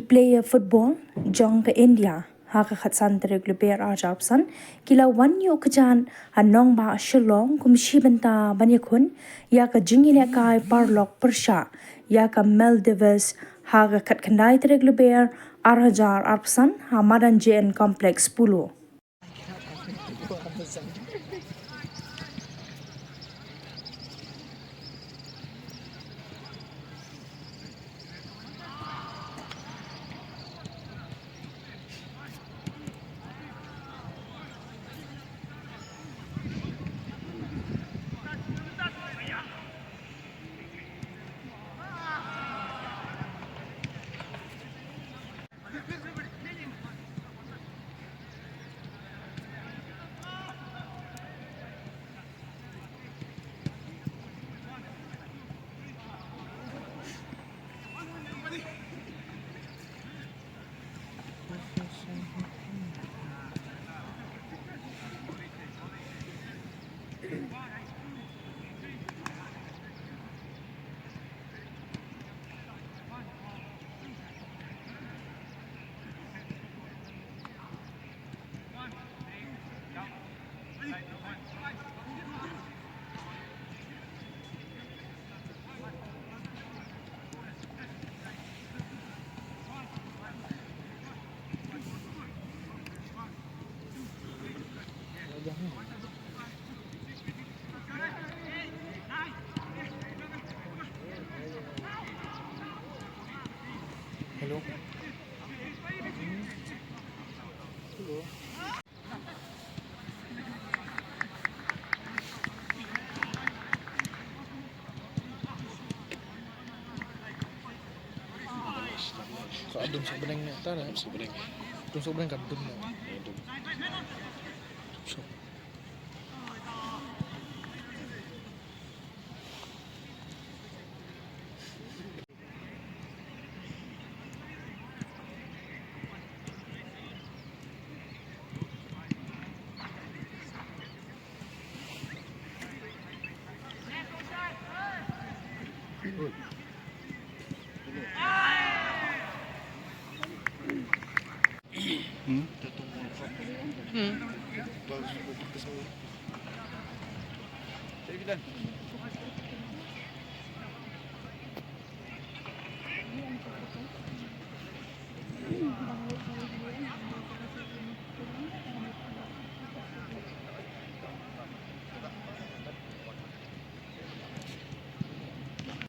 player football jong ke India ha ka khatsan tere gluber ajarpsan kila wanyo kajan hanong ba shillong kumshi banta banyakun ya ka jingine kai parlok persha ya ka Maldives ha ka khatkhandai tere gluber arhajar arpsan ha madan JN complex pulo. Hello. So adum sa benang na tara sa benang. Adum sa benang kadum na. Adum. So Bagus. Saya bilang.